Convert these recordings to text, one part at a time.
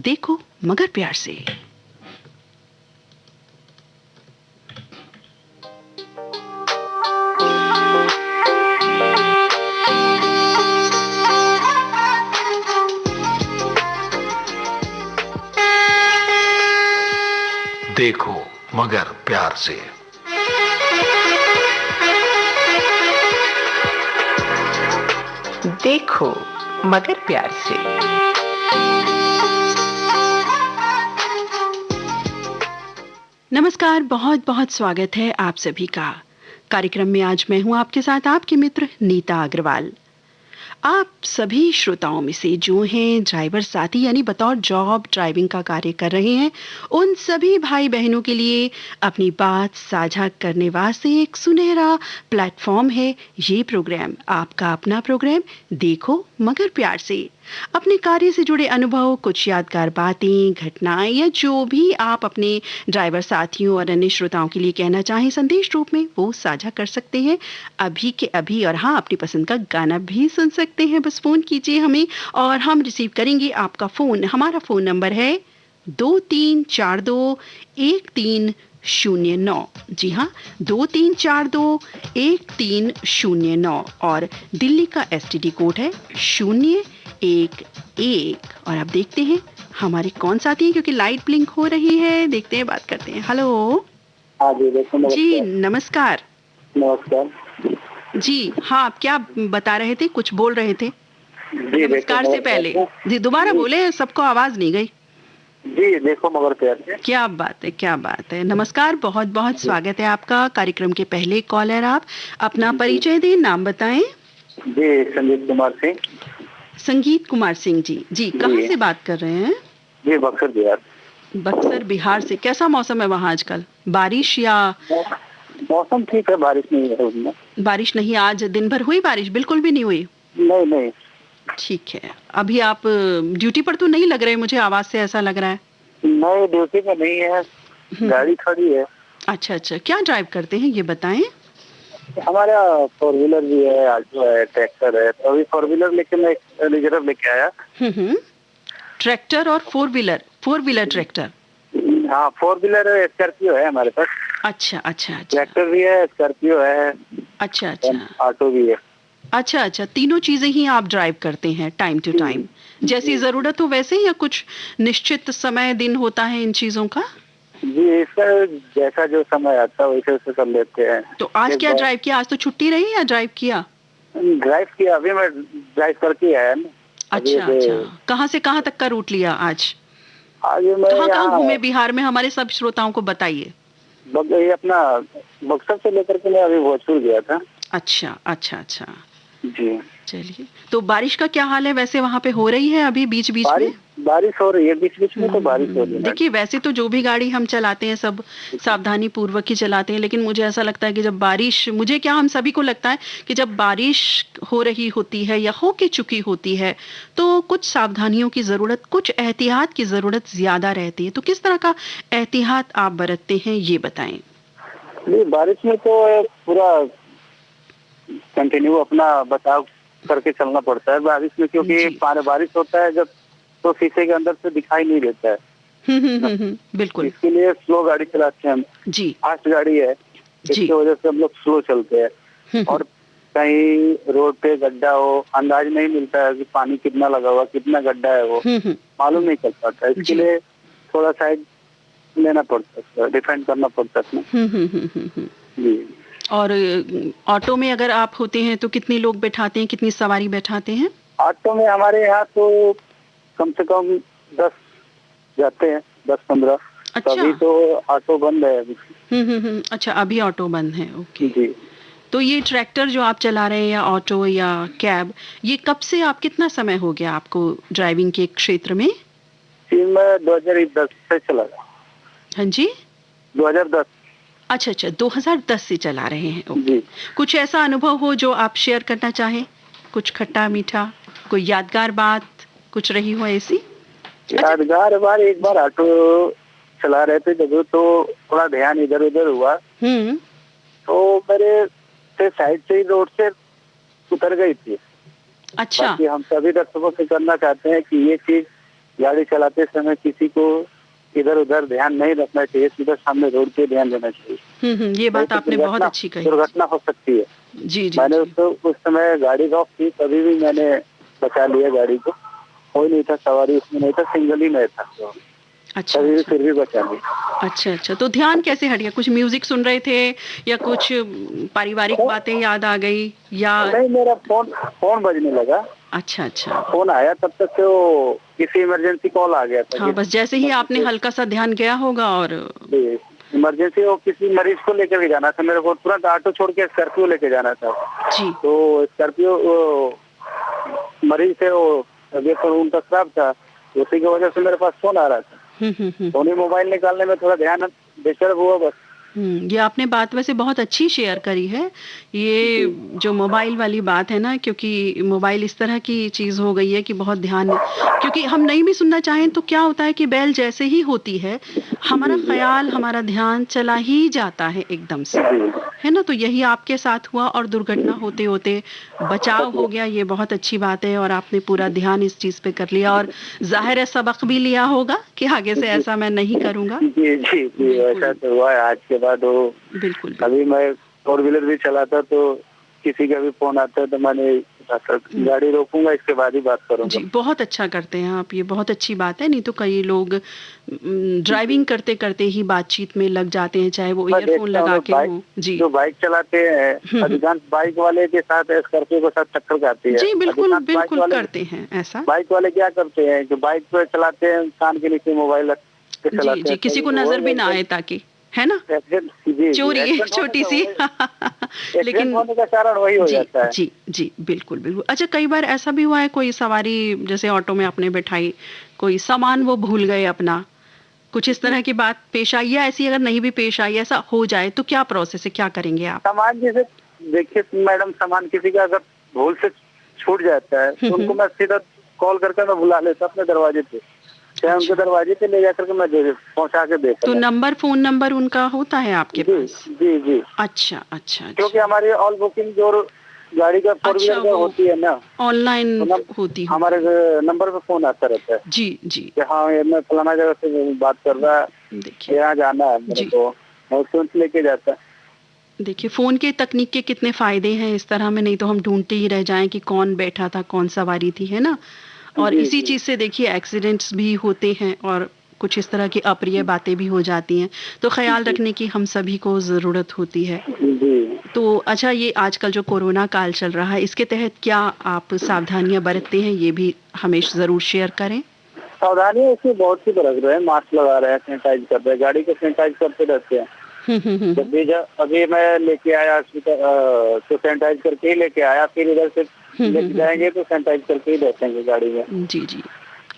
देखो मगर प्यार से। देखो मगर प्यार से। देखो मगर प्यार से। नमस्कार, बहुत बहुत स्वागत है आप सभी का कार्यक्रम में। आज मैं हूं आपके साथ आपकी मित्र नीता अग्रवाल। आप सभी श्रोताओं में से जो हैं ड्राइवर साथी यानी बतौर जॉब ड्राइविंग का कार्य कर रहे हैं, उन सभी भाई बहनों के लिए अपनी बात साझा करने वास्ते एक सुनहरा प्लेटफॉर्म है ये प्रोग्राम, आपका अपना प्रोग्राम देखो मगर प्यार से। अपने कार्य से जुड़े अनुभव, कुछ यादगार बातें, घटनाएं या जो भी आप अपने ड्राइवर साथियों और अन्य श्रोताओं के लिए कहना चाहें संदेश रूप में, वो साझा कर सकते हैं अभी के अभी। और हाँ, अपनी पसंद का गाना भी सुन सकते हैं। बस फोन कीजिए हमें और हम रिसीव करेंगे आपका फोन। हमारा फोन नंबर है 23421309। जी हाँ, 23421309 और दिल्ली का STD कोड है 011। और अब देखते हैं हमारे कौन साथी हैं, क्योंकि लाइट ब्लिंक हो रही है। देखते हैं, बात करते हैं। हेलो हाँ जी, जी, नमस्कार। नमस्कार जी हाँ, आप क्या बता रहे थे, कुछ बोल रहे थे? जी। नमस्कार से पहले जी दोबारा बोले, सबको आवाज नहीं गई। जी देखो मगर प्यार से। क्या बात है, क्या बात है। नमस्कार, बहुत बहुत स्वागत है आपका। कार्यक्रम के पहले कॉलर आप, अपना परिचय दें, नाम बताएं। जी संजीत कुमार सिंह। संगीत कुमार सिंह जी। जी कहाँ से बात कर रहे हैं? जी बक्सर बिहार। बक्सर बिहार से। कैसा मौसम है वहाँ आजकल? बारिश या? मौसम ठीक है, बारिश नहीं है उसमें। बारिश नहीं, आज दिन भर हुई बारिश? बिल्कुल भी नहीं हुई? नहीं नहीं। ठीक है। अभी आप ड्यूटी पर तो नहीं लग रहे, मुझे आवाज से ऐसा लग रहा है। नहीं, ड्यूटी में नहीं है, गाड़ी खड़ी है। अच्छा अच्छा, क्या ड्राइव करते हैं ये बताएं? हमारा 4 व्हीलर भी है, ऑल्टो है, ट्रैक्टर है। तो अभी 4 व्हीलर लेके मैं रिजर्व लेके आया। ट्रैक्टर और 4 व्हीलर ट्रैक्टर? हाँ, 4 व्हीलर स्कॉर्पियो है हमारे पास। अच्छा अच्छा अच्छा। ट्रैक्टर भी है, स्कॉर्पियो है। अच्छा अच्छा। ऑटो भी है। अच्छा अच्छा, तीनों चीजें ही आप ड्राइव करते हैं टाइम टू टाइम, जैसी जरूरत हो वैसे, या कुछ निश्चित समय दिन होता है इन चीजों का? जी, इसका जैसा जो समय आता है वैसे वैसे कर लेते हैं। तो आज क्या ड्राइव किया? आज तो छुट्टी रही या ड्राइव किया? ड्राइव किया, अभी मैं ड्राइव करके आया ना। अच्छा अच्छा, कहाँ से कहाँ तक का रूट लिया आज? आज मैं कहाँ कहाँ यहाँ घूमे बिहार में, हमारे सब श्रोताओं को बताइए। ये अपना बक्सर से लेकर के मैं अभी भोजपुर गया था। अच्छा अच्छा अच्छा। जी। चलिए, तो बारिश का क्या हाल है वैसे? वहाँ पे हो रही है अभी बीच बीच में? बारिश हो रही है, बीच बीच में तो बारिश हो रही है। देखिए, वैसे तो जो भी गाड़ी हम चलाते हैं सब सावधानी पूर्वक ही चलाते हैं, लेकिन मुझे ऐसा लगता है कि जब बारिश, मुझे क्या, हम सभी को लगता है कि जब बारिश हो रही होती है या हो के चुकी होती है तो कुछ सावधानियों की जरूरत, कुछ एहतियात की जरूरत ज्यादा रहती है। तो किस तरह का एहतियात आप बरतते हैं ये बताएं। नहीं, बारिश में तो पूरा कंटिन्यू अपना बचाव करके चलना पड़ता है बारिश में, क्योंकि बारिश होता है जब तो शीशे के अंदर से दिखाई नहीं देता है। बिल्कुल। इसके लिए स्लो गाड़ी चलाते हैं हम जी। फास्ट गाड़ी है, इसकी वजह से हम लोग स्लो चलते हैं। और कहीं रोड पे गड्ढा हो, अंदाज नहीं मिलता है कि पानी कितना लगा हुआ, कितना गड्ढा है, वो मालूम नहीं चल पाता। इसके लिए थोड़ा साइड लेना पड़ता है, डिफेंड करना पड़ता है। जी। और ऑटो में अगर आप होते हैं तो कितने लोग बैठाते हैं, कितनी सवारी बैठाते हैं? ऑटो में हमारे यहाँ तो कम से कम 10 जाते हैं, 10-15। अच्छा। अभी तो ऑटो बंद है अभी। अच्छा, अभी ऑटो बंद है। ओके जी। तो ये ट्रैक्टर जो आप चला रहे हैं या ऑटो या कैब, ये कब से, आप कितना समय हो गया आपको ड्राइविंग के क्षेत्र में? मैं 2010 से चला रहा। हाँ जी, 2010। अच्छा अच्छा, 2010 से चला रहे हैं। ओके। कुछ ऐसा अनुभव हो जो आप शेयर करना चाहें, कुछ खट्टा मीठा, कोई यादगार बात कुछ रही हो ऐसी? यादगार बार, एक बार ऑटो चला रहे थे जब, तो थोड़ा ध्यान इधर उधर हुआ, तो मेरे से साइड से ही रोड से उतर गई थी। अच्छा। बाकी हम सभी दर्शकों से करना चाहते हैं कि ये चीज गाड़ी चलाते समय किसी को इधर उधर ध्यान नहीं रखना चाहिए, सीधा सामने रोड पे ध्यान देना चाहिए। ये बात तो आपने बहुत अच्छी कही। दुर्घटना हो सकती है। जी जी मैंने जी। उस समय गाड़ी रोक थी, तभी भी मैंने बचा लिया गाड़ी को। कोई नहीं था, सवारी उसमें नहीं था, सिंगल ही मैं था, तो अच्छा तभी भी अच्छा फिर भी बचा लिया। अच्छा अच्छा। तो ध्यान कैसे हट गया? कुछ म्यूजिक सुन रहे थे या कुछ पारिवारिक बातें याद आ गई या? नहीं, मेरा फोन फोन बजने लगा। अच्छा अच्छा। फोन आया, तब तक तो किसी इमरजेंसी कॉल आ गया था। हाँ, बस जैसे ही आपने हल्का सा ध्यान गया होगा और इमरजेंसी, वो किसी मरीज को लेकर के जाना था, मेरे को तुरंत ऑटो छोड़ के स्कॉर्पियो लेके जाना था। जी। तो स्कॉर्पियो मरीज थे, वो तबियत तो उनका खराब था, उसी की वजह से मेरे पास फोन आ रहा था। उन्हीं मोबाइल निकालने में थोड़ा ध्यान डिस्टर्ब हुआ बस। ये आपने बात वैसे बहुत अच्छी शेयर करी है। ये जो मोबाइल वाली बात है ना, क्योंकि मोबाइल इस तरह की चीज हो गई है कि बहुत ध्यान, क्योंकि हम नहीं भी सुनना चाहें तो क्या होता है कि बेल जैसे ही होती है हमारा ख्याल, हमारा ध्यान चला ही जाता है एकदम से, है ना? तो यही आपके साथ हुआ और दुर्घटना होते होते बचाव हो गया। ये बहुत अच्छी बात है और आपने पूरा ध्यान इस चीज पे कर लिया और जाहिर है सबक भी लिया होगा कि आगे से ऐसा मैं नहीं करूंगा। जी जी जी, ऐसा तो हुआ है। आज के बाद वो बिल्कुल। अभी मैं 4 व्हीलर भी चलाता, तो किसी का भी फोन आता है तो मैंने गाड़ी रोकूंगा, इसके बाद ही बात करूंगा। जी, बहुत अच्छा करते हैं आप, ये बहुत अच्छी बात है। नहीं तो कई लोग ड्राइविंग करते करते ही बातचीत में लग जाते हैं, चाहे वो ईयरफोन लगा के हो। जी, जो बाइक चलाते हैं, अधिकांश बाइक वाले के साथ स्कॉर्पियो के साथ टक्कर खाती है। जी, बिल्कुल अधिकांश बाइक बिल्कुल वाले करते हैं ऐसा। बाइक वाले क्या करते हैं कि बाइक पे चलाते हैं, कान के नीचे मोबाइल रख के जी चलाते जी, हैं। किसी को नजर भी ना आए ताकि, है ना? चोरी है छोटी सी। लेकिन होने का कारण वही हो जी जाता है। जी जी, बिल्कुल बिल्कुल। अच्छा, कई बार ऐसा भी हुआ है कोई सवारी जैसे ऑटो में आपने बैठाई, कोई सामान वो भूल गए अपना, कुछ इस तरह की बात पेश आई? या ऐसी अगर नहीं भी पेश आई, ऐसा हो जाए तो क्या प्रोसेस है, क्या करेंगे आप? सामान जैसे देखिए मैडम, सामान किसी का अगर भूल से छूट जाता है तो उनको मैं सीधा कॉल करके मैं बुला लेता अपने दरवाजे पे, चाहे उनके दरवाजे पे ले जाकर के मैं पहुंचा के देता। तो नंबर, फोन नंबर उनका होता है आपके पास? जी जी। अच्छा अच्छा। क्योंकि हमारी ऑल बुकिंग जो गाड़ी का 4 व्हीलर का होती है ना, ऑनलाइन होती है, हमारे नंबर पे फोन आता रहता है। जी जी। कि हाँ, ये मैं फलाना जगह से बात कर रहा है, देखिए यहाँ जाना है मेरे को, मैं उसको लेके जाता। देखिए, फोन के तकनीक के कितने फायदे हैं इस तरह में, नहीं तो हम ढूंढते ही रह जाएं कि कौन बैठा था, कौन सवारी थी, है ना? और इसी चीज से देखिए एक्सीडेंट्स भी होते हैं और कुछ इस तरह की अप्रिय बातें भी हो जाती हैं, तो ख्याल रखने की हम सभी को जरूरत होती है। तो अच्छा, ये आजकल जो कोरोना काल चल रहा है, इसके तहत क्या आप सावधानियां बरतते हैं, ये भी हमें जरूर शेयर करें। सावधानियां इसमें बहुत सी बरत रहे हैं, मास्क लगा रहे हैं, सैनिटाइज कर रहे हैं, गाड़ी को सैनिटाइज करते रहते हैं। अभी मैं लेके आया तो सैनिटाइज करके ही लेके आया, फिर इधर से लेके जाएंगे तो सैनिटाइज करके ही बैठेंगे गाड़ी में। जी जी।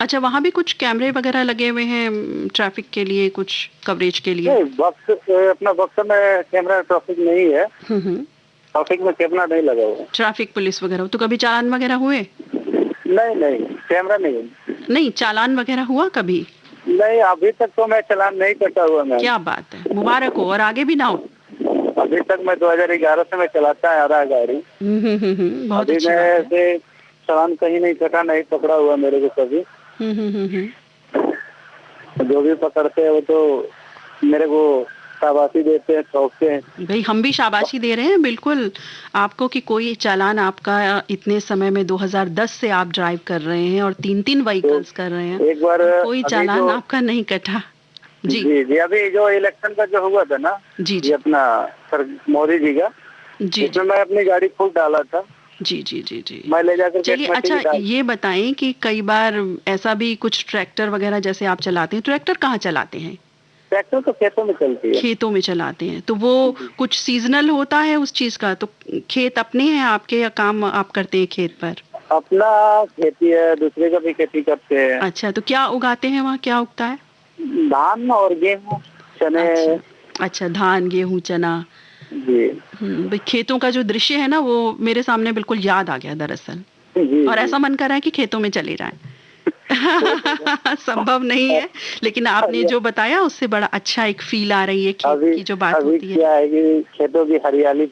अच्छा, वहाँ भी कुछ कैमरे वगैरह लगे हुए हैं ट्रैफिक के लिए, कुछ कवरेज के लिए? नहीं, अपना बक्सर में कैमरा ट्रैफिक नहीं है। ट्रैफिक में कैमरा नहीं लगा हुआ। ट्रैफिक पुलिस वगैरह तो कभी चालान वगैरह हुए? नहीं नहीं, कैमरा नहीं। नहीं, चालान वगैरह हुआ कभी? नहीं, अभी तक तो मैं चालान नहीं कटा हुआ। मैं, क्या बात है, मुबारक हो और आगे भी ना हो। अभी तक मैं 2011 से मैं चलाता आ रहा है गाड़ी। बहुत अभी अच्छी मैं बात है। ऐसे चालान कहीं नहीं कटा, नहीं पकड़ा हुआ मेरे को कभी। जो भी पकड़ते हैं वो तो मेरे को शाबाशी देते हैं, ठोकते हैं। भाई, हम भी शाबाशी दे रहे हैं बिल्कुल आपको कि कोई चालान आपका इतने समय में 2010 से आप ड्राइव कर रहे हैं और 3-3 व्हीकल्स कर रहे हैं, एक बार कोई चालान आपका नहीं कटा। जी जी, अभी जो इलेक्शन का जो हुआ था ना, जी ये अपना सर मोदी जी का, जी, इसमें मैं अपनी गाड़ी फुल डाला था। जी जी जी जी। मैं ले जाकर चलिए, अच्छा ये बताएं कि कई बार ऐसा भी कुछ ट्रैक्टर वगैरह जैसे आप चलाते हैं, ट्रैक्टर कहाँ चलाते हैं? ट्रैक्टर तो खेतों में चलती है। खेतों में चलाते हैं, तो वो कुछ सीजनल होता है उस चीज का? तो खेत अपने हैं आपके या काम आप करते हैं खेत पर? अपना खेती है, दूसरे का भी खेती करते हैं। अच्छा, तो क्या उगाते हैं वहाँ, क्या उगता है? धान और गेहूँ, चने। अच्छा, धान, गेहूँ, चना। जी। भाई, खेतों का जो दृश्य है ना, वो मेरे सामने बिल्कुल याद आ गया दरअसल, और ऐसा मन कर रहा है कि खेतों में चले जाएं। संभव नहीं है, लेकिन आपने जो बताया उससे बड़ा अच्छा एक फील आ रही है, खेत की जो बात होती है। क्या है कि खेतों की हरियाली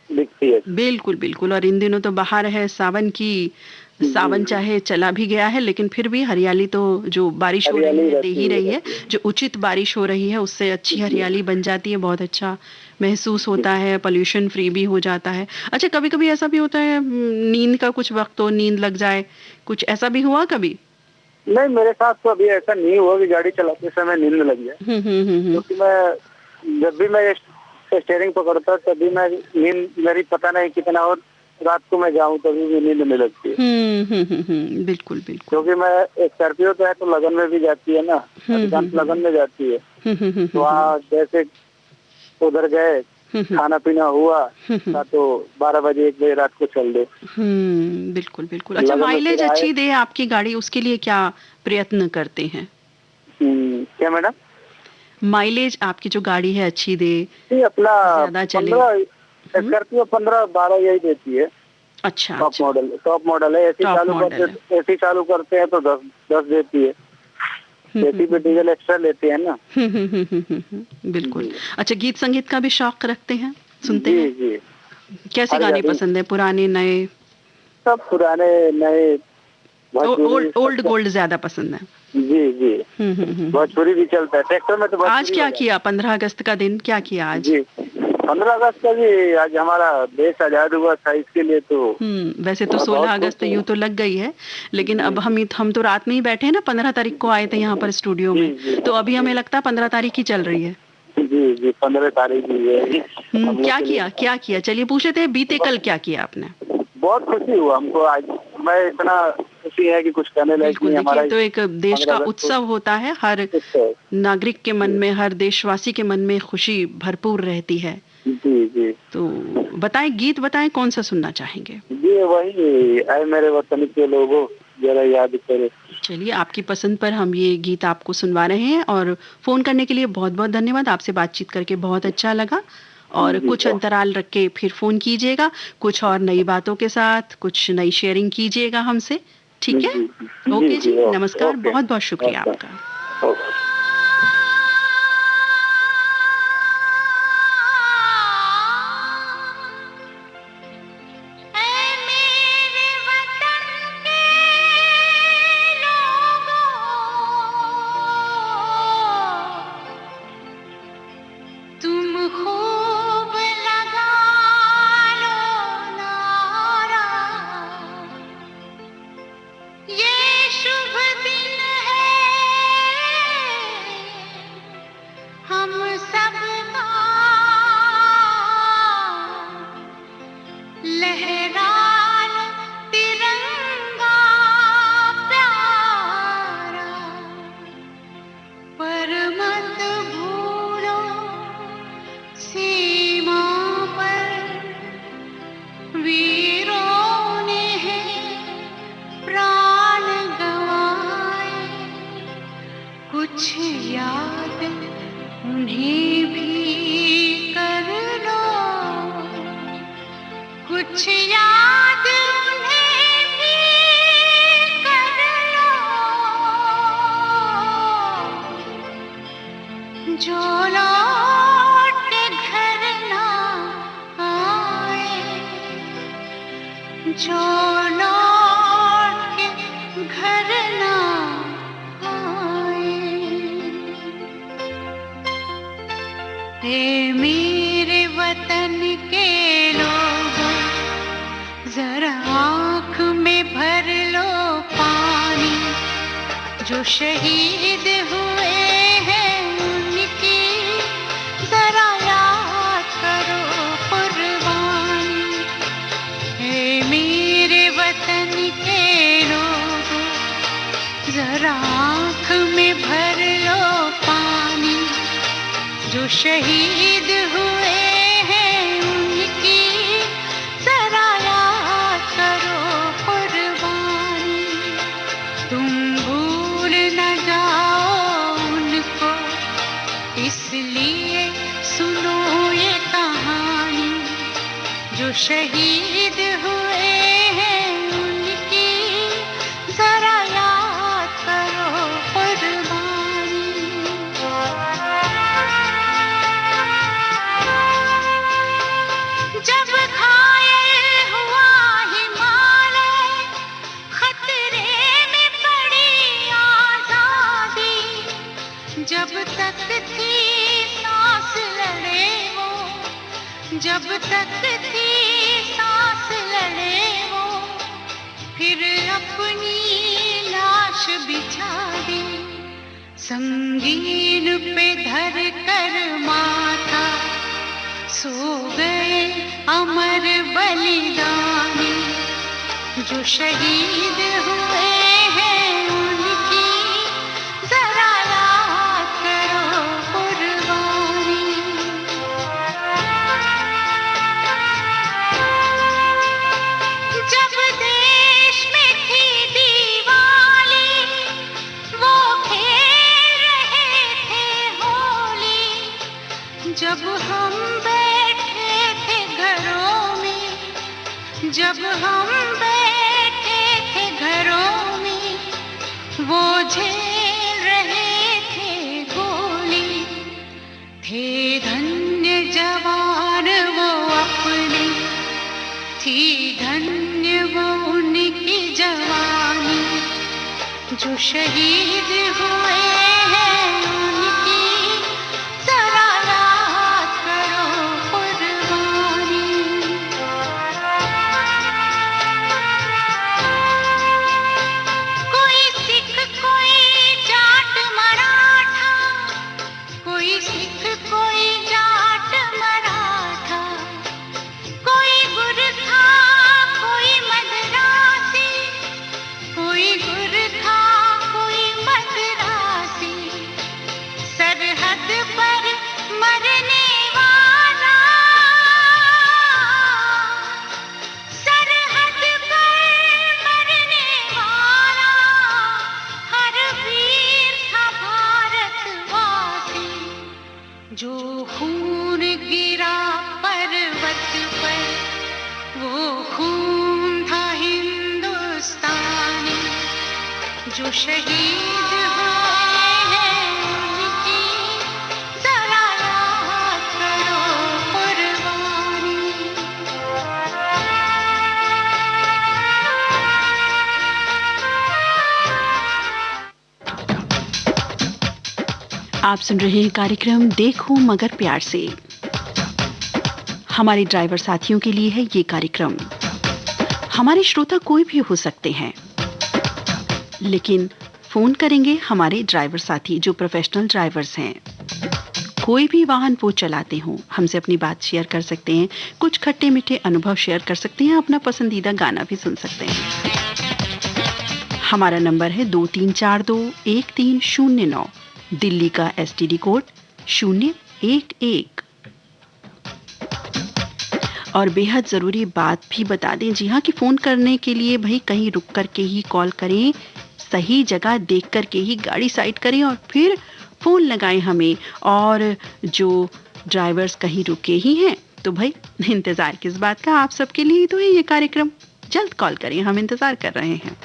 दिखती है। बिल्कुल बिल्कुल। और इन दिनों तो बाहर है सावन की, सावन चाहे चला भी गया है, लेकिन फिर भी हरियाली तो जो बारिश हो रही हरियाली है दे ही रही है। रहती है। जो उचित बारिश हो रही है उससे अच्छी हरियाली बन जाती है, बहुत अच्छा महसूस होता है, पोल्यूशन फ्री भी हो जाता है। अच्छा, कभी कभी ऐसा भी होता है नींद का कुछ वक्त हो, नींद लग जाए, कुछ ऐसा भी हुआ कभी? नहीं, मेरे साथ तो अभी ऐसा नहीं हुआ कि गाड़ी चलाते समय नींद लग जाए, क्योंकि मैं जब भी मैं स्टेयरिंग पकड़ता तभी मैं नींद मेरी पता नहीं कितना, और रात को मैं जाऊं तभी भी नींद नहीं लगती है। बिल्कुल बिल्कुल। क्योंकि मैं स्कॉर्पियो तो है तो लगन में भी जाती है ना, अधिकांश लगन में जाती है। तो वहाँ जैसे उधर गए, खाना पीना हुआ तो 12 बजे 1 बजे रात को चल दे। बिल्कुल बिल्कुल। अच्छा, माइलेज अच्छी दे आपकी गाड़ी, उसके लिए क्या प्रयत्न करते हैं? क्या मैडम? माइलेज आपकी जो गाड़ी है अच्छी दे, अपना ज्यादा चले। 15 स्कॉर्पियो 15-12 यही देती है। अच्छा, टॉप मॉडल है। एसी चालू करते हैं तो 10 देती है। एसी पे डीजल एक्स्ट्रा लेते हैं ना। बिल्कुल। अच्छा, गीत संगीत का भी शौक रखते हैं, सुनते हैं? जी। कैसे गाने पसंद है, पुराने नए? सब पुराने नए, ओल्ड गोल्ड ज्यादा पसंद है? जी। भोजपुरी भी चलता है ट्रैक्टर में तो। आज क्या किया, 15 अगस्त का दिन क्या किया आज? जी, 15 अगस्त का जी, आज हमारा देश आजाद हुआ था, इसके लिए तो वैसे तो 16 अगस्त यूं तो लग गई है, लेकिन अब हम तो रात में ही बैठे हैं ना, 15 तारीख को आए थे यहाँ पर स्टूडियो में, तो अभी हमें लगता है 15 तारीख ही चल रही है। जी 15 तारीख ही है। क्या किया चलिए पूछे थे, बीते कल क्या किया आपने? बहुत खुशी हुआ हमको आज, मैं इतना खुशी है कि कुछ करने लायक नहीं हमारा। तो एक देश का उत्सव होता है, हर नागरिक के मन में, हर देशवासी के मन में खुशी भरपूर रहती है। जी। तो बताएं, गीत बताएं, कौन सा सुनना चाहेंगे? जी वही, ऐ मेरे वतन के लोगों जरा याद करो। चलिए, आपकी पसंद पर हम ये गीत आपको सुनवा रहे हैं, और फोन करने के लिए बहुत बहुत धन्यवाद। आपसे बातचीत करके बहुत अच्छा लगा, और कुछ अंतराल रख के फिर फोन कीजिएगा, कुछ और नई बातों के साथ, कुछ नई शेयरिंग कीजिएगा हमसे, ठीक है? ओके जी, नमस्कार, बहुत बहुत शुक्रिया आपका। मेरे वतन के लोगों, जरा आँख में भर लो पानी, जो शहीद हुए हैं उनकी जरा याद करो कुर्बानी। हे मेरे वतन के लोगों, जरा आँख में भर लो पानी, जो शहीद हुए हैं उनकी जरा याद करो कुर्बानी। तुम भूल न जाओ उनको, इसलिए सुनो ये कहानी, जो शहीद हुए हैं उनकी जरा याद करो कुर्बानी। जब घायल हुआ हिमालय, जब तक थी सांस लड़े वो, जब तक थी सांस लड़े वो, फिर अपनी लाश बिछा दी संगीन पे धर कर माथा। सो गए अमर बलिदानी जो शहीद हुए हैं, उनकी जरा याद करो कुर्बानी। जब देश में थी दिवाली, वो खेल रहे थे होली, जब हम बैठे थे घरों में, जब हम बैठे थे घरों में, वो झेल रहे थे गोली। थे धन्य जवान वो अपने, थी धन्य वो उनकी जवानी जो शहीद हुए हैं, उनकी जरा याद करो कुर्बानी। कोई सिख कोई जाट मराठा, कोई सिख कोई जाट मराठा, कोई गुरखा कोई मद्रासी, कोई गुरखा कोई मद्रासी, सरहद पर मरने वाला, सरहद पर मरने वाला, हर वीर था भारतवासी। जो खून गिरा पर्वत पर, वो खून था हिंदुस्तानी जो शहीद हुए हैं, उनकी जरा याद करो कुर्बानी। आप सुन रहे हैं कार्यक्रम देखो मगर प्यार से। हमारे ड्राइवर साथियों के लिए है ये कार्यक्रम। हमारे श्रोता कोई भी हो सकते हैं, लेकिन फोन करेंगे हमारे ड्राइवर साथी जो प्रोफेशनल ड्राइवर्स हैं। कोई भी वाहन वो चलाते हों, हमसे अपनी बात शेयर कर सकते हैं, कुछ खट्टे मीठे अनुभव शेयर कर सकते हैं, अपना पसंदीदा गाना भी सुन सकते हैं। हमारा नंबर है 23421309, दिल्ली का STD कोड 011। और बेहद ज़रूरी बात भी बता दें, जी हाँ, कि फ़ोन करने के लिए भाई कहीं रुक कर के ही कॉल करें, सही जगह देख कर के ही गाड़ी साइड करें और फिर फ़ोन लगाएं हमें। और जो ड्राइवर्स कहीं रुके ही हैं तो भाई इंतज़ार किस बात का, आप सबके लिए ही तो है ये कार्यक्रम। जल्द कॉल करें, हम इंतज़ार कर रहे हैं।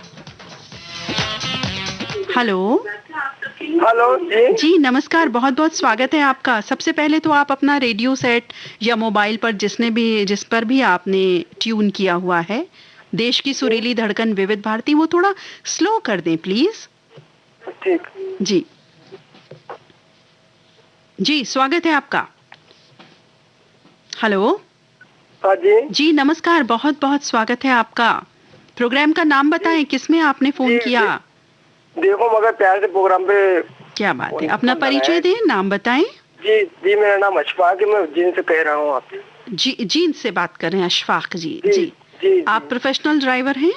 हेलो हेलो जी, नमस्कार, बहुत बहुत स्वागत है आपका। सबसे पहले तो आप अपना रेडियो सेट या मोबाइल पर जिस पर भी आपने ट्यून किया हुआ है देश की सुरीली धड़कन विविध भारती, वो थोड़ा स्लो कर दें प्लीज। ठीक जी जी, स्वागत है आपका। हेलो हाँ जी जी, नमस्कार, बहुत बहुत स्वागत है आपका। प्रोग्राम का नाम बताएं, किसमें आपने फोन किया? देखो मगर प्यार से प्रोग्राम पे। क्या बात है, अपना परिचय दें, नाम बताएं। जी जी, मेरा नाम अशफाक है, मैं उज्जैन से कह रहा हूँ आपसे। जी, जीन से बात कर रहे हैं अशफाक जी। जी, जी, जी, आप प्रोफेशनल ड्राइवर हैं?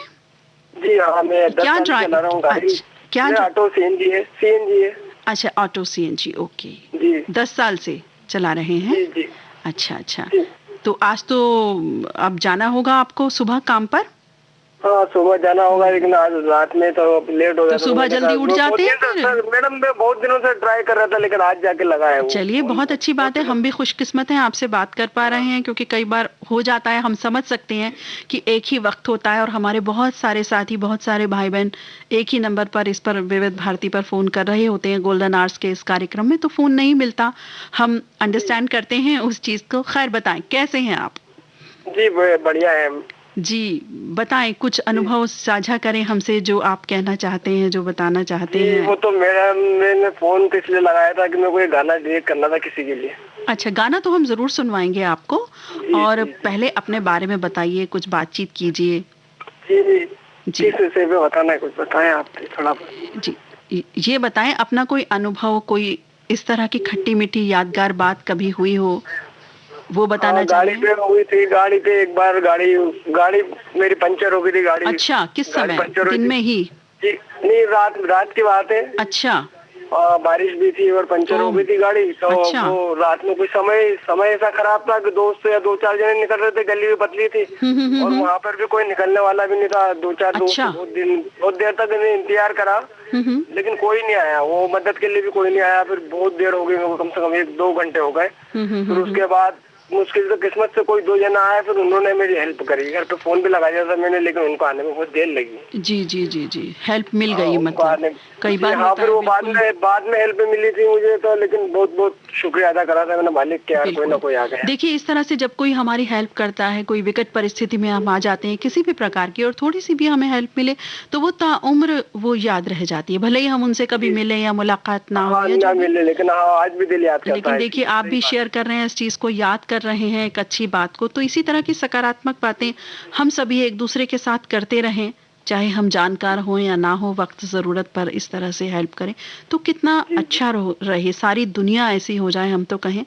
जी हाँ, मैं 10 क्या साल से ड्राइव चला रहा हूँ गाड़ी। अच्छा, क्या मैं ऑटो CNG है, CNG है। अच्छा, ऑटो CNG, ओके। जी 10 साल से चला रहे हैं? जी जी अच्छा अच्छा। जी। तो आज तो अब जाना होगा आपको सुबह काम पर? हाँ, सुबह जाना होगा, लेकिन आज रात में तो लेट हो गया। तो सुबह जल्दी उठ जाते हैं फिर? मैडम, मैं बहुत दिनों से ट्राई कर रहा था, लेकिन आज जाके लगा है वो। चलिए, बहुत अच्छी बात है, हम भी खुशकिस्मत हैं, आपसे बात कर पा रहे हैं, क्योंकि कई बार हो जाता है, हम समझ सकते हैं कि एक ही वक्त होता है और हमारे बहुत सारे साथी, बहुत सारे भाई बहन एक ही नंबर पर, इस पर विविध भारती पर फोन कर रहे होते हैं गोल्डन आवर्स के इस कार्यक्रम में, तो फोन नहीं मिलता। हम अंडरस्टैंड करते हैं उस चीज को। खैर बताएं, कैसे हैं आप? जी बढ़िया है। जी, बताएं, कुछ अनुभव साझा करें हमसे, जो आप कहना चाहते हैं, जो बताना चाहते जी, हैं। वो तो मैंने फोन तो इसलिए लगाया था कि मेरे को एक गाना डेडिकेट करना था किसी के लिए। अच्छा, गाना तो हम जरूर सुनवाएंगे आपको। जी और जी पहले अपने बारे में बताइए, कुछ बातचीत कीजिए। जी जी। जी किस विषय पे बताना है, कुछ बताएं आप थोड़ा। जी, ये बताएं अपना कोई अनुभव, कोई इस तरह की खट्टी मीठी यादगार बात कभी हुई हो, वो बताना हाँ, गाड़ी चाहें। पे हुई थी। गाड़ी पे एक बार गाड़ी गाड़ी मेरी पंचर हो गई थी। गाड़ी अच्छा, किस गाड़ी समय, पंचर हुई दिन थी। में ही? जी नहीं, रात रात की बात है। अच्छा। बारिश भी थी और पंचर हो ओह, गई थी गाड़ी। तो अच्छा। वो रात में कुछ समय ऐसा खराब था कि दोस्त या 2-4 जने निकल रहे थे। गली भी पतली थी और हम्म। वहाँ पर भी कोई निकलने वाला भी नहीं था। 2-4 दोस्त अच्छा। बहुत देर तक इंतजार करा, हम्म। लेकिन कोई नहीं आया। वो मदद के लिए भी कोई नहीं आया। फिर बहुत देर हो गई, कम से कम 1-2 घंटे हो गए। फिर उसके बाद मुश्किल से किस्मत से कोई 2 जना आए, फिर उन्होंने मेरी हेल्प करी। घर पे फोन भी लगाया था मैंने, लेकिन उनको आने में बहुत देर लगी। जी जी जी जी, हेल्प मिल हाँ, गई उनको मतलब। आने कई जी बार हाँ। होता फिर है, वो बिल्कुल बाद में हेल्प मिली थी मुझे तो, लेकिन बहुत बहुत शुक्रिया अदा करा था मैंने मालिक के, यार कोई ना बिल्कुल। कोई आ गया। देखिए, इस तरह से जब कोई हमारी हेल्प करता है, कोई विकट परिस्थिति में हम आ जाते हैं किसी भी प्रकार की, और थोड़ी सी भी हमें हेल्प मिले, तो वो ताउम्र वो याद रह जाती है, भले ही हम उनसे कभी मिले या मुलाकात ना हो हाँ, या ना जो भी। मिले, लेकिन हाँ आज भी दिल याद करता लेकिन है देखिए, इसकी। आप सही भी बात। शेयर कर रहे हैं, इस चीज को याद कर रहे हैं, एक अच्छी बात को। तो इसी तरह की सकारात्मक बातें हम सभी एक दूसरे के साथ करते रहें, चाहे हम जानकार हों या ना हो, वक्त जरूरत पर इस तरह से हेल्प करें, तो कितना जी जी अच्छा रहे, सारी दुनिया ऐसी हो जाए। हम तो कहें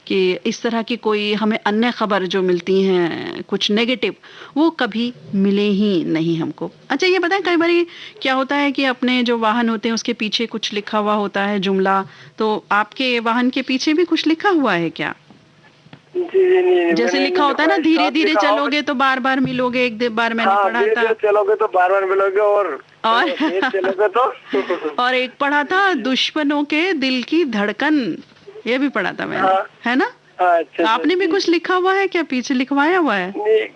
कि इस तरह की कोई हमें अन्य खबर जो मिलती हैं कुछ नेगेटिव, वो कभी मिले ही नहीं हमको। अच्छा, ये बताएं, कई बार क्या होता है कि अपने जो वाहन होते हैं उसके पीछे कुछ लिखा हुआ होता है जुमला, तो आपके वाहन के पीछे भी कुछ लिखा हुआ है क्या? जी जी, नहीं जैसे मैंने लिखा नहीं होता है ना, लिखवाया, धीरे साथ धीरे लिखा होगा। चलोगे तो बार बार मिलोगे, एक बार मैंने हाँ, पढ़ा धीरे था। धीरे चलोगे तो बार बार मिलोगे, और और तेज चलोगे तो और एक पढ़ा था, दुश्मनों के दिल की धड़कन, ये भी पढ़ा था मैंने, हाँ है ना? हाँ। अच्छा अच्छा, आपने भी जी। कुछ लिखा हुआ है क्या, पीछे लिखवाया हुआ है? नहीं,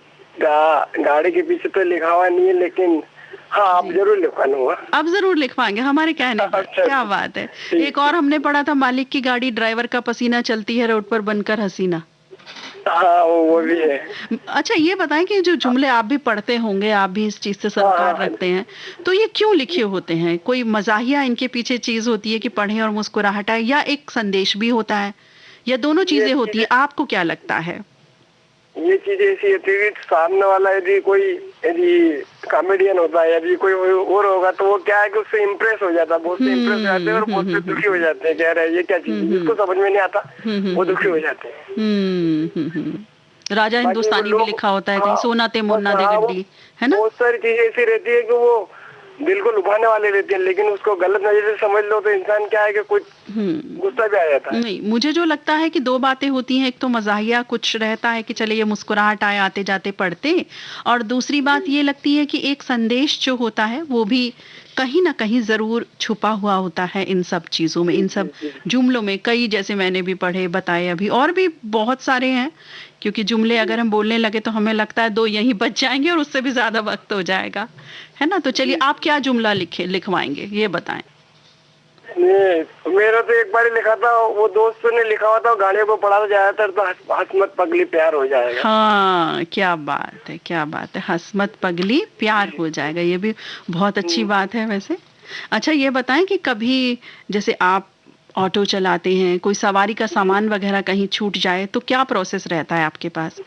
गाड़ी के पीछे तो लिखा हुआ नहीं है, लेकिन हाँ आप जी, जरूर लिखवा लूंगा। अब जरूर लिखवाएंगे हमारे कहने पर। अच्छा क्या अच्छा, बात है। ठीक एक और हमने पढ़ा था, मालिक की गाड़ी ड्राइवर का पसीना, चलती है रोड पर बनकर हसीना। हाँ वो है भी है। ना? अच्छा, ये बताएं कि जो जुमले आप भी पढ़ते होंगे, आप भी इस चीज से हाँ सरोकार हाँ रखते हैं, तो ये क्यों लिखे होते हैं? कोई मजाहिया इनके पीछे चीज होती है कि पढ़ें और मुस्कुराहट आए, या एक संदेश भी होता है, या दोनों ये चीजें होती है? चीजें आपको क्या लगता है? ये चीजें ऐसी होती है कि सामने वाला यदि कॉमेडियन होता है, यदि कोई और होगा, तो वो क्या है कि उससे इम्प्रेस हो जाता है। बहुत से इम्प्रेस हो जाते हैं और बहुत से दुखी हो जाते हैं, कह रहे हैं ये क्या चीज है, जिसको समझ में नहीं आता वो दुखी हो जाते हैं। राजा बाकी वो हिंदुस्तानी भी लोग, लिखा होता है कहीं, हाँ सोना ते बस, मुन्ना दे हाँ वो गड्डी, है ना? बहुत सारी चीजें ऐसी रहती है कि वो दिल को लुभाने वाले रहती है, लेकिन उसको गलत नजर से समझ लो तो इंसान क्या है कि कुछ गुस्सा भी आ जाता है। नहीं, मुझे जो लगता है कि दो बातें होती हैं, एक तो मजाहिया कुछ रहता है कि चले ये मुस्कुराहट आए आते जाते पढ़ते, और दूसरी बात ये लगती है कि एक संदेश जो होता है वो भी कहीं ना कहीं जरूर छुपा हुआ होता है इन सब चीजों में, जी इन जी सब जी जुमलों में। कई जैसे मैंने भी पढ़े, बताए, अभी और भी बहुत सारे हैं, क्योंकि जुमले जी अगर हम बोलने लगे तो हमें लगता है दो यहीं बच जाएंगे और उससे भी ज्यादा वक्त हो जाएगा, है ना? तो चलिए, जी। आप क्या जुमला लिखवाएंगे, ये बताएं। नहीं, मेरा तो एक बार ही लिखा था, वो दोस्त ने लिखा हुआ था, गाड़ियों को पढ़ा था ज्यादातर, तो हंस मत पगली प्यार हो जाएगा। हाँ, क्या बात है, क्या बात है, हंस मत पगली प्यार हो जाएगा, ये भी बहुत अच्छी बात है वैसे। अच्छा, ये बताएं कि कभी जैसे आप ऑटो चलाते हैं, कोई सवारी का सामान वगैरह कहीं छूट जाए, तो क्या प्रोसेस रहता है आपके पास?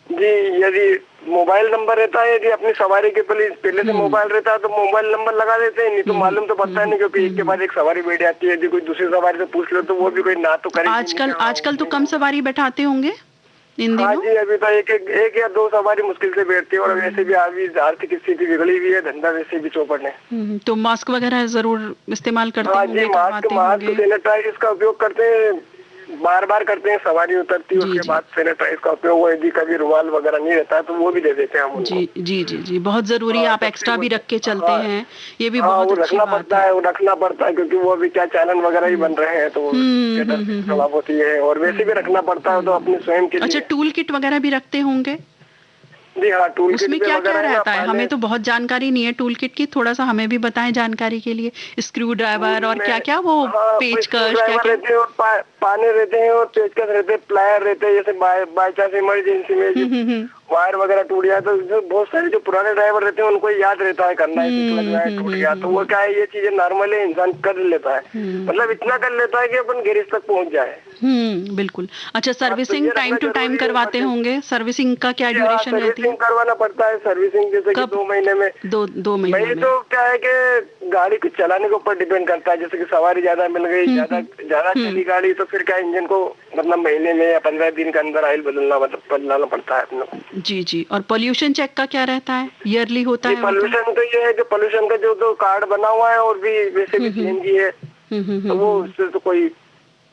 जी, यदि मोबाइल नंबर रहता है, यदि अपनी सवारी के पहले से मोबाइल रहता है तो मोबाइल नंबर लगा देते हैं, नहीं तो मालूम तो पड़ता है नहीं, क्योंकि एक के बाद एक सवारी बैठ जाती है। यदि कोई दूसरी सवारी से पूछ लो तो वो भी कोई ना तो करेगी आजकल नहीं, हाँ, आजकल तो कम सवारी बैठाते होंगे इन हाँ दिनों। जी, अभी तो एक या दो सवारी मुश्किल से बैठती है, और वैसे भी अभी आर्थिक स्थिति बिगड़ी हुई है, धंधा वैसे भी चौपट है। तो मास्क वगैरह जरूर इस्तेमाल करते हाँ होंगे, जी, करवाते मास्क होंगे। सैनिटाइज का उपयोग करते हैं, बार बार करते हैं। सवारी उतरती है जी उसके जी बाद सैनिटाइज का उपयोग, वो यदि कभी रुमाल वगैरह नहीं रहता है तो वो भी दे देते हैं हम उनको। जी जी जी जी, बहुत जरूरी है, हाँ, आप एक्स्ट्रा भी रख के चलते हाँ, हैं, ये भी हाँ बहुत वो अच्छी रखना बात पड़ता है। है, वो रखना पड़ता है, क्योंकि वो अभी क्या चालन वगैरह ही बन रहे हैं, तो उसके डर से थोड़ा बहुत ही है, और वैसे भी रखना पड़ता है तो अपने स्वयं के अच्छा, लिए। टूल किट वगैरह भी रखते होंगे? जी हाँ, टूल किट उसमें क्या क्या वगैरह है ना, रहता है? हमें पहले तो बहुत जानकारी नहीं है टूल किट की, थोड़ा सा हमें भी बताएं जानकारी के लिए। स्क्रू ड्राइवर और में, क्या क्या, वो हाँ स्क्रू पेचकश, क्या ड्राइवर क्या? रहते हैं, और पाने रहते हैं, और पेचकस रहते हैं, प्लायर रहते हैं, जैसे बाय चांस इमरजेंसी में वायर वगैरह टूट जाए तो जो बहुत सारे जो पुराने ड्राइवर रहते हैं उनको याद रहता है करना है कि क्लच वायर टूट गया, तो वो क्या है ये चीजें नॉर्मली इंसान कर लेता है, मतलब इतना कर लेता है कि अपन गैरेज तक पहुंच जाए। बिल्कुल। अच्छा, सर्विसिंग ये टाइम टू रखना टाइम जरूरी है, करवाते मतलब होंगे? सर्विसिंग का क्या ड्यूरेशन रहती है? सर्विसिंग करवाना पड़ता है, सर्विसिंग जैसे कि कब? 2 महीने में। दो महीने भाई में? तो क्या है कि गाड़ी को चलाने के ऊपर डिपेंड करता है, जैसे कि सवारी ज्यादा मिल गई, ज्यादा चली गाड़ी तो फिर क्या इंजन को मतलब महीने में या 15 दिन के अंदर ऑयल बदलना पड़ता है अपने को। जी जी। और पोल्यूशन चेक का क्या रहता है? ईयरली होता है? पोल्यूशन तो ये है कि पोल्यूशन का जो तो कार्ड बना हुआ है और भी वैसे भी सीएनजी है, तो वो उससे तो कोई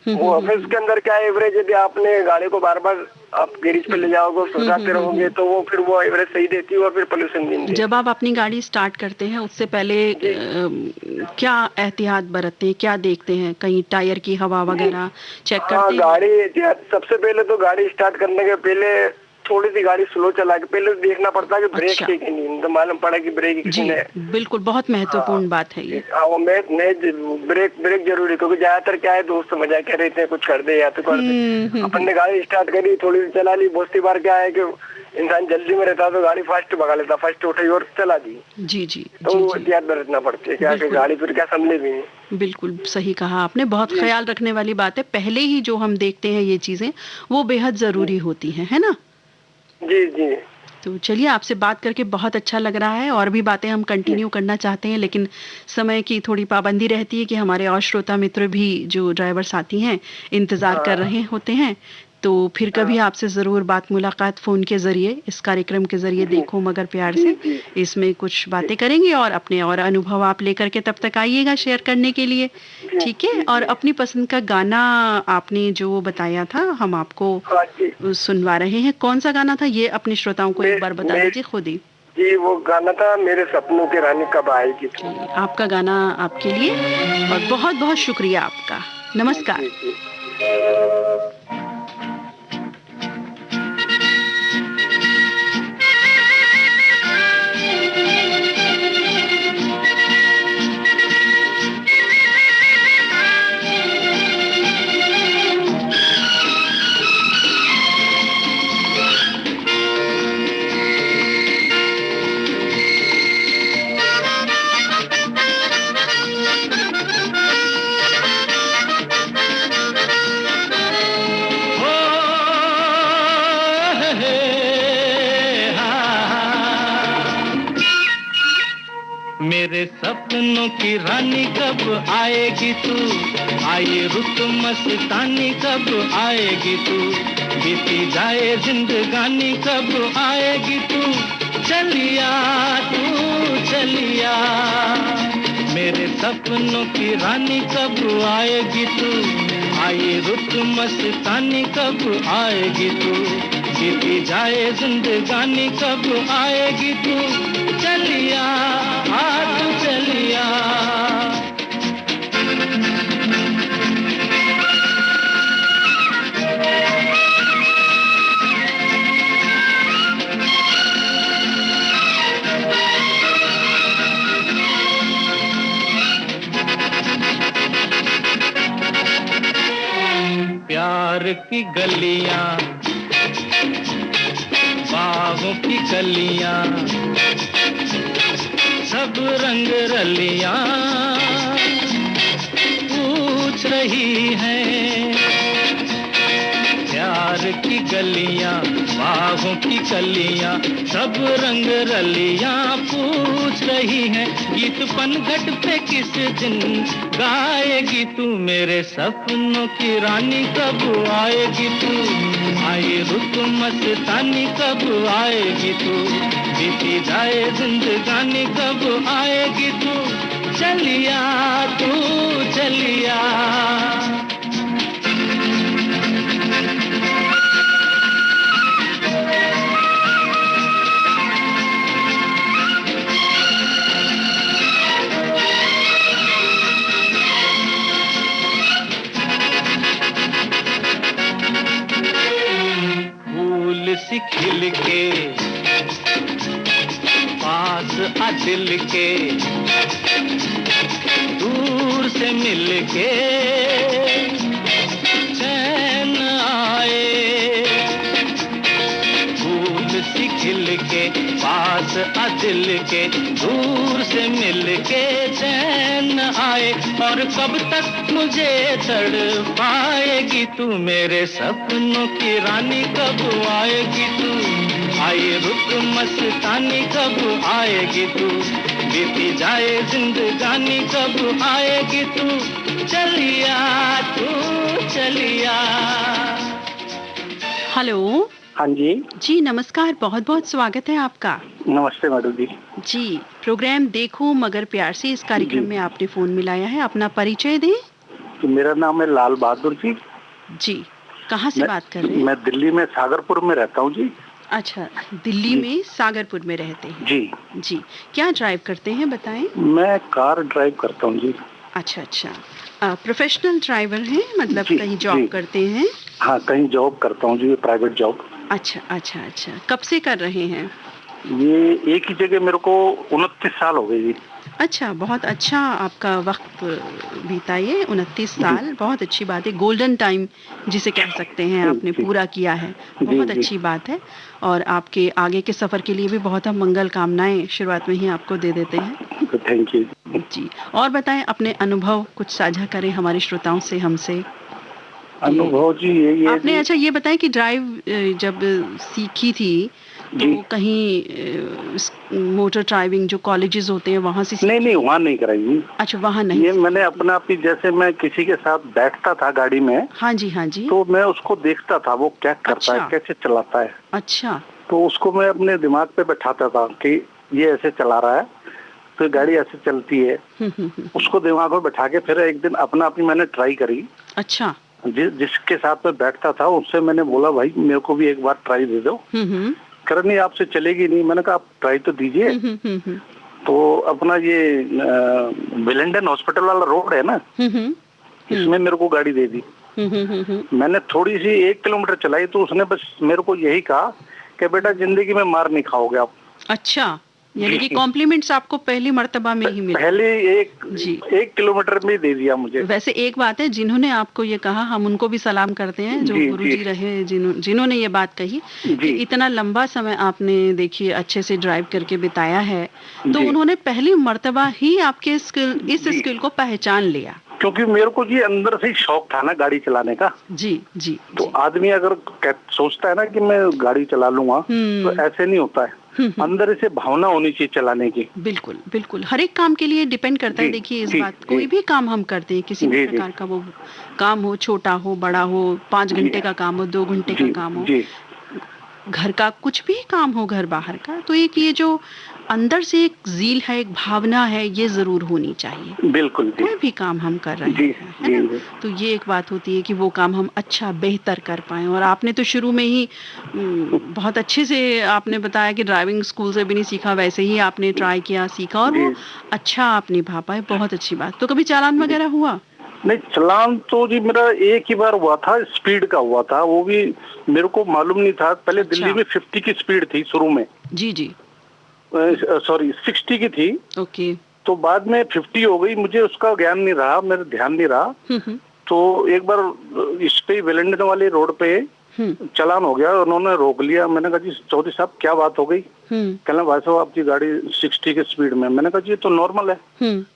वो फिर उसके अंदर क्या एवरेज, यदि आपने गाड़ी को बार बार आप गैरेज पे ले जाओगे सुधारते रहोगे तो वो फिर वो एवरेज सही देती है और फिर पोल्यूशन नहीं देती। जब आप अपनी गाड़ी स्टार्ट करते हैं उससे पहले क्या एहतियात बरतते हैं, क्या देखते हैं? कहीं टायर की हवा वगैरह चेक करते हैं? गाड़ी सबसे पहले तो गाड़ी स्टार्ट करने के पहले थोड़ी सी गाड़ी स्लो चला के पहले देखना पड़ता है कि ब्रेक है कि नहीं, तो मालूम पड़ा कि ब्रेक किसी ने। बिल्कुल, बहुत महत्वपूर्ण बात है ये। वो ब्रेक जरूरी, क्योंकि ज्यादातर क्या है दोस्त मजा कह रहे थे कुछ कर दे या तो कर दे, अपन ने गाड़ी स्टार्ट करी थोड़ी सी चला ली, बहुत सी बार क्या है कि इंसान जल्दी में रहता तो गाड़ी फास्ट भगा लेता, फर्स्ट उठाई और चला दी। जी जी। तो एहतियात बरतना पड़ती है क्या कि गाड़ी फिर क्या संभले भी नहीं। बिल्कुल सही कहा आपने, बहुत ख्याल रखने वाली बात है। पहले ही जो हम देखते हैं ये चीजें वो बेहद जरूरी होती हैं, है ना? जी जी। तो चलिए, आपसे बात करके बहुत अच्छा लग रहा है। और भी बातें हम कंटिन्यू करना चाहते हैं, लेकिन समय की थोड़ी पाबंदी रहती है कि हमारे और श्रोता मित्र भी जो ड्राइवर साथी हैं इंतजार कर रहे होते हैं। तो फिर कभी आपसे जरूर बात मुलाकात फोन के जरिए, इस कार्यक्रम के जरिए देखो मगर प्यार से, इसमें कुछ बातें करेंगे और अपने और अनुभव आप लेकर के तब तक आइएगा शेयर करने के लिए, ठीक है? और अपनी पसंद का गाना आपने जो बताया था हम आपको सुनवा रहे हैं। कौन सा गाना था ये अपने श्रोताओं को एक बार बता दीजिए खुद ही। जी, वो गाना था मेरे सपनों की रानी कब आएगी। आपका गाना आपके लिए और बहुत बहुत शुक्रिया आपका। नमस्कार। मेरे सपनों की रानी कब आएगी तू, आए रुत मस्तानी कब आएगी तू, बीती जाए जिंदगानी कब आएगी तू, चलिया तू चलिया। मेरे सपनों की रानी कब आएगी तू, आए रुत मस्तानी कब आएगी तू, बीती जाए जिंदगानी कब आएगी तू, चलिया तू चलिया। प्यार की गलियां, बागों की कलियां, सब रंग रलियां पूछ रही हैं। प्यार की गलियां, बागों की कलियां, सब रंग रलियां पूछ रही हैं। गीत पनघट पे किस दिन गाएगी तू, मेरे सपनों की रानी कब आएगी तू, आए रुत मस्तानी कब आएगी तू, बीती जाए जिंदगानी कब आएगी तू, चलिया तू चलिया। फूल सी खिल के पास आ दिल के, दूर से मिल के चैन आए। फूल सी दिल के दूर से मिल के चैन न आए, और कब तक मुझे तड़पाएगी तू, मेरे सपनों की रानी कब आएगी तू, आए रुत मस्तानी कब आएगी तू, बीती जाए जिंदगानी कब आएगी तू, चलिया तू चलिया। हेलो। हाँ जी। जी नमस्कार, बहुत बहुत स्वागत है आपका। नमस्ते मैडम जी। जी, प्रोग्राम देखो मगर प्यार से इस कार्यक्रम में आपने फोन मिलाया है, अपना परिचय दें। तो मेरा नाम है लाल बहादुर जी। जी, कहाँ से बात कर रहे हैं? मैं दिल्ली में सागरपुर में रहता हूँ जी। अच्छा, दिल्ली में सागरपुर में रहते हैं जी। जी। क्या ड्राइव करते हैं बताएं? मैं कार ड्राइव करता हूँ जी। अच्छा अच्छा, प्रोफेशनल ड्राइवर हैं, मतलब जी, कहीं जॉब जी। करते हैं? हाँ, कहीं जॉब करता हूँ जी, प्राइवेट जॉब। अच्छा अच्छा अच्छा, कब से कर रहे हैं? ये एक ही जगह मेरे को 29 साल हो गए जी। अच्छा, बहुत अच्छा आपका वक्त बीता, ये 29 साल, बहुत अच्छी बात है। गोल्डन टाइम जिसे कह सकते हैं, आपने जी। पूरा किया है, जी, बहुत जी। अच्छी बात है। और आपके आगे के सफर के लिए भी बहुत हम मंगल कामनाएं शुरुआत में ही आपको दे देते हैं। थैंक यू जी, और बताएं अपने अनुभव कुछ साझा करें हमारे श्रोताओं से, हमसे। अनुभव जी यही है आपने जी। अच्छा ये बताएं कि ड्राइव जब सीखी थी तो जी। कहीं मोटर ड्राइविंग जो कॉलेजेस होते हैं वहां से नहीं सीखी? नहीं, वहाँ नहीं कराई जी। अच्छा, वहां नहीं ये सीखी मैंने थी। अपना आप ही, जैसे मैं किसी के साथ बैठता था गाड़ी में, हाँ जी हाँ जी। तो मैं उसको देखता था वो क्या करता है, अच्छा। कैसे चलाता है। अच्छा। तो उसको मैं अपने दिमाग पे बैठाता था कि ये ऐसे चला रहा है तो गाड़ी ऐसे चलती है। उसको दिमाग में बैठा के फिर एक दिन अपना आप ही मैंने ट्राई करी। अच्छा। जिसके साथ में बैठता था उससे मैंने बोला भाई मेरे को भी एक बार ट्राई दे दो। कर नहीं, आपसे चलेगी नहीं। मैंने कहा आप ट्राई तो दीजिए। तो अपना ये विलेंडन हॉस्पिटल वाला रोड है ना, इसमें मेरे को गाड़ी दे दी। मैंने थोड़ी सी 1 किलोमीटर चलाई तो उसने बस मेरे को यही कहा कि बेटा जिंदगी में मार नहीं खाओगे आप। अच्छा, यानी कि कॉम्प्लीमेंट्स आपको पहली मर्तबा में ही मिले? पहले जी। 1 किलोमीटर में दे दिया मुझे। वैसे एक बात है, जिन्होंने आपको ये कहा हम उनको भी सलाम करते हैं, जो जी, गुरुजी जी। रहे जिन्होंने ये बात कही कि इतना लंबा समय आपने देखिए अच्छे से ड्राइव करके बिताया है, तो जी। उन्होंने पहली मर्तबा ही आपके इस जी। स्किल को पहचान लिया। क्योंकि मेरे को जी अंदर से ही शौक था ना गाड़ी चलाने का। जी जी। तो आदमी अगर सोचता है ना कि मैं गाड़ी चला लूंगा, तो ऐसे नहीं होता है। अंदर से भावना होनी चाहिए चलाने की। बिल्कुल बिल्कुल, हर एक काम के लिए डिपेंड करता है। जी, देखिए इस जी, बात, जी। कोई भी काम हम करते हैं, किसी भी जी, जी। प्रकार का वो काम हो, छोटा हो बड़ा हो, 5 जी। घंटे का काम हो, 2 घंटे का जी, काम हो, जी। घर का कुछ भी काम हो, घर बाहर का, तो एक ये जो अंदर से एक ज़ील है, एक भावना है, ये जरूर होनी चाहिए। बिल्कुल जी। कोई भी काम हम कर रहे जी, हैं, है ना? जी। तो ये एक बात होती है कि वो काम हम अच्छा बेहतर कर पाएं। और आपने तो शुरू में ही बहुत अच्छे से आपने बताया कि ड्राइविंग स्कूल से भी नहीं सीखा, वैसे ही आपने ट्राई किया, सीखा, और वो जी। अच्छा आप निभा पाए, बहुत अच्छी बात। तो कभी चालान वगैरह हुआ? नहीं, चलान तो जी मेरा एक ही बार हुआ था, स्पीड का हुआ था। वो भी मेरे को मालूम नहीं था। पहले अच्छा। दिल्ली में 50 की स्पीड थी शुरू में। जी जी। सॉरी 60 की थी। ओके। तो बाद में 50 हो गई। मुझे उसका ज्ञान नहीं रहा, मेरा ध्यान नहीं रहा। तो एक बार इस पे वेलेंडन वाले रोड पे चालान हो गया, उन्होंने रोक लिया। मैंने कहा जी चौधरी साहब क्या बात हो गई? कहना भाई साहब आपकी गाड़ी 60 की स्पीड में। मैंने कहा जी ये तो नॉर्मल है।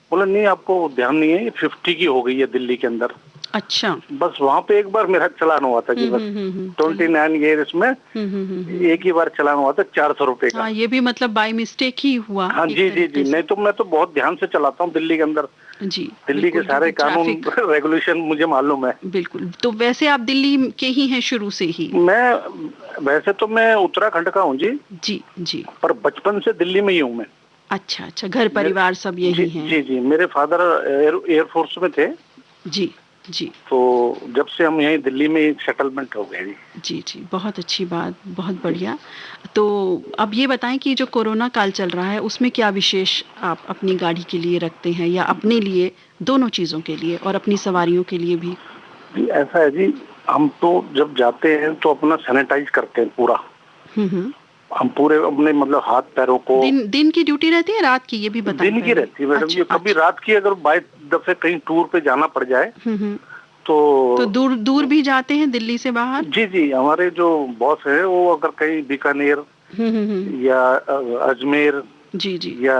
बोला नहीं आपको ध्यान नहीं है, ये 50 की हो गई है दिल्ली के अंदर। अच्छा। बस वहाँ पे एक बार मेरा चलान हुआ था जी, बस 29 ईयर्स में एक ही बार चलान हुआ था, 400 रुपए का। हाँ, ये भी मतलब बाय मिस्टेक ही हुआ। हाँ जी जी जी। नहीं तो मैं तो बहुत ध्यान से चलाता हूँ दिल्ली के अंदर। जी, दिल्ली के सारे कानून रेगुलेशन मुझे मालूम है। बिल्कुल। तो वैसे आप दिल्ली के ही हैं शुरू से ही? वैसे तो मैं उत्तराखंड का हूँ जी। जी जी। पर बचपन से दिल्ली में ही हूँ मैं। अच्छा अच्छा, घर परिवार सब यही हैं? जी जी। मेरे फादर एयरफोर्स में थे। जी जी। तो जब से हम यहीं दिल्ली में सेटलमेंट हो गए जी। जी जी, बहुत अच्छी बात, बहुत बढ़िया। तो अब ये बताएं कि जो कोरोना काल चल रहा है उसमें क्या विशेष आप अपनी गाड़ी के लिए रखते हैं, या अपने लिए, दोनों चीज़ों के लिए और अपनी सवारियों के लिए भी? जी ऐसा है जी, हम तो जब जाते हैं तो अपना सैनिटाइज करते हैं पूरा। हम पूरे अपने मतलब हाथ पैरों को। दिन की ड्यूटी रहती है, रात की? ये भी बताएं। दिन की रहती है मैडम। अच्छा, ये कभी रात की अगर बाय दफे कहीं टूर पे जाना पड़ जाए तो दूर भी जाते हैं दिल्ली से बाहर? जी जी। हमारे जो बॉस है वो अगर कहीं बीकानेर या अजमेर जी जी। या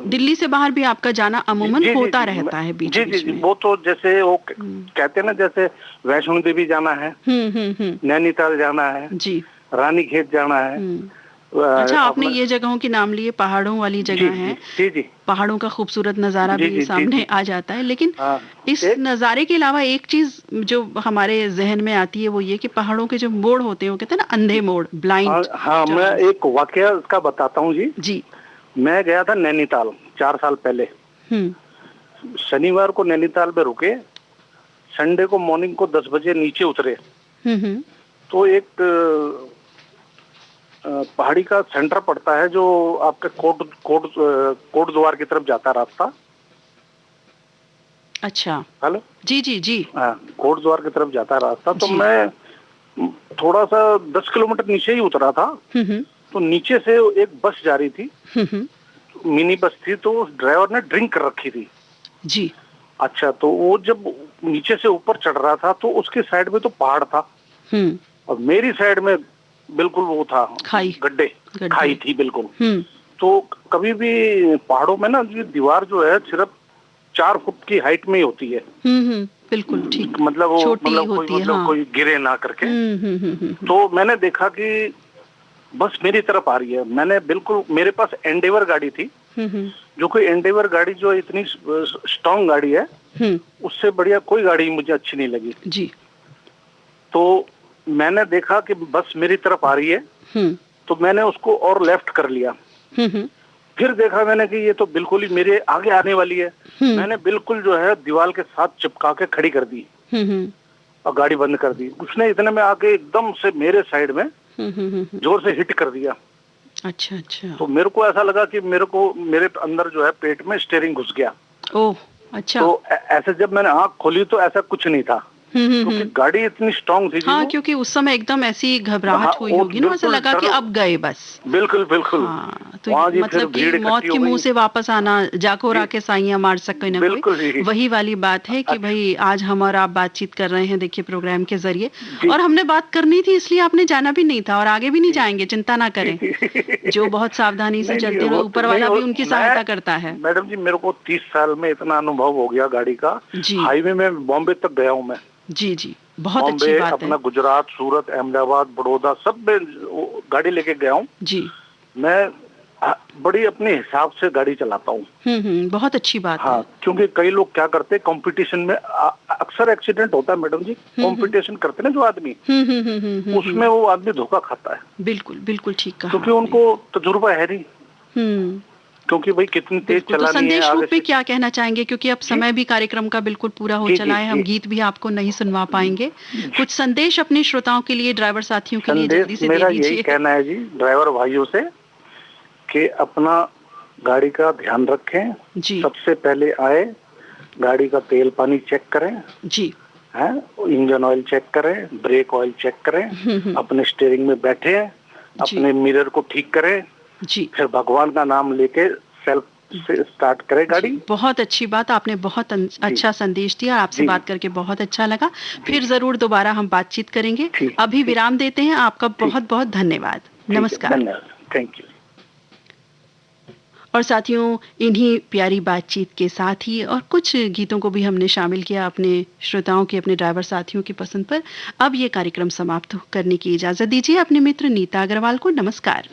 दिल्ली से बाहर भी आपका जाना अमूमन जी, जी, होता जी, रहता है बीच जी बीच जी, में। वो तो जैसे वो कहते हैं ना, जैसे वैष्णो देवी जाना है, नैनीताल जाना है, जी। रानीखेत जाना है। अच्छा, आपने ये जगहों के नाम लिए, पहाड़ों वाली जगह है, जी जी, पहाड़ों का खूबसूरत नज़ारा जी, भी जी, सामने जी, आ जाता है, लेकिन इस एक नज़ारे के अलावा एक चीज जो हमारे जहन में आती है वो ये कि पहाड़ों के जो मोड़ होते हैं, वो कहते हैं ना अंधे मोड़, ब्लाइंड। हाँ, मैं एक वाकया उसका बताता हूँ जी। जी। मैं गया था नैनीताल 4 साल पहले। शनिवार को नैनीताल में रुके, संडे को मॉर्निंग को 10 बजे नीचे उतरे। तो एक पहाड़ी का सेंटर पड़ता है जो आपके कोट द्वार की तरफ जाता रास्ता। अच्छा। हेलो। जी जी जी। हाँ, कोट द्वार की तरफ जाता रास्ता। तो मैं थोड़ा सा 10 किलोमीटर नीचे ही उतरा था। तो नीचे से एक बस जा रही थी, मिनी बस थी। तो उस ड्राइवर ने ड्रिंक कर रखी थी जी। अच्छा, तो वो जब नीचे से ऊपर चढ़ रहा था तो उसके साइड में तो पहाड़ था और मेरी साइड में बिल्कुल वो था, खाई, गड्ढे, खाई थी बिल्कुल। तो कभी भी पहाड़ों में ना ये दीवार जो है सिर्फ 4 फुट की हाइट में ही होती है। बिल्कुल ठीक। मतलब वो छोटी होती है, हाँ। कोई गिरे ना करके। तो मैंने देखा कि बस मेरी तरफ आ रही है। मैंने बिल्कुल, मेरे पास एंडेवर गाड़ी थी, जो कोई एंडेवर गाड़ी जो इतनी स्ट्रॉन्ग गाड़ी है, उससे बढ़िया कोई गाड़ी मुझे अच्छी नहीं लगी जी। तो मैंने देखा कि बस मेरी तरफ आ रही है, तो मैंने उसको और लेफ्ट कर लिया। फिर देखा मैंने कि ये तो बिल्कुल ही मेरे आगे आने वाली है। मैंने बिल्कुल जो है दीवार के साथ चिपका के खड़ी कर दी और गाड़ी बंद कर दी। उसने इतने में आके एकदम से मेरे साइड में जोर से हिट कर दिया। अच्छा अच्छा। तो मेरे को ऐसा लगा कि मेरे अंदर जो है पेट में स्टीयरिंग घुस गया। ओह अच्छा। तो ऐसे जब मैंने आंख खोली तो ऐसा कुछ नहीं था, क्योंकि गाड़ी इतनी स्ट्रांग थी। हाँ, क्योंकि उस समय एकदम ऐसी घबराहट हुई होगी ना, ऐसा लगा कि अब गए बस। बिल्कुल बिल्कुल। हाँ, तो मतलब कि मौत के मुंह से वापस आना, जाको राके साइयां मार सके ना कोई, वही वाली बात है कि भाई आज हम और आप बातचीत कर रहे हैं, देखिए प्रोग्राम के जरिए, और हमने बात करनी थी इसलिए आपने जाना भी नहीं था और आगे भी नहीं जाएंगे, चिंता ना करें। जो बहुत सावधानी से चलते हैं ऊपर वाला भी उनकी सहायता करता है। मैडम जी, मेरे को 30 साल में इतना अनुभव हो गया गाड़ी का। हाईवे में बॉम्बे तक गया हूँ मैं। जी जी, बहुत अच्छी बात है। अपना गुजरात, सूरत, अहमदाबाद, बड़ौदा सब में गाड़ी लेके गया हूँ जी। मैं बड़ी अपने हिसाब से गाड़ी चलाता हूँ। बहुत अच्छी बात है। क्योंकि कई लोग क्या करते हैं, कंपटीशन में अक्सर एक्सीडेंट होता है मैडम जी। कंपटीशन करते हैं ना जो आदमी, उसमें वो आदमी धोखा खाता है। बिल्कुल बिल्कुल ठीक कहा। क्योंकि उनको तजुर्बा है नहीं, क्योंकि भाई कितनी तेज चलानी है। तो संदेश रूप में क्या कहना चाहेंगे, क्योंकि अब समय भी कार्यक्रम का बिल्कुल पूरा हो चला है, हम गीत भी आपको नहीं सुनवा पाएंगे। कुछ संदेश अपने श्रोताओं के लिए, ड्राइवर साथियों के लिए जल्दी से दे दीजिए। मेरा यही कहना है जी ड्राइवर भाइयों से कि अपना गाड़ी का ध्यान रखें जी। सबसे पहले आए, गाड़ी का तेल पानी चेक करें जी, है इंजन ऑयल चेक करें, ब्रेक ऑयल चेक करें, अपने स्टीयरिंग में बैठे, अपने मिरर को ठीक करें जी, फिर भगवान का नाम लेके सेल्फ से स्टार्ट करें गाड़ी। बहुत अच्छी बात, आपने बहुत अच्छा संदेश दिया। आपसे बात करके बहुत अच्छा लगा। फिर जरूर दोबारा हम बातचीत करेंगे। अभी विराम देते हैं। आपका बहुत बहुत धन्यवाद। नमस्कार। Thank you. और साथियों, इन्हीं प्यारी बातचीत के साथ ही और कुछ गीतों को भी हमने शामिल किया अपने श्रोताओं के, अपने ड्राइवर साथियों की पसंद पर। अब ये कार्यक्रम समाप्त करने की इजाजत दीजिए अपने मित्र नीता अग्रवाल को। नमस्कार।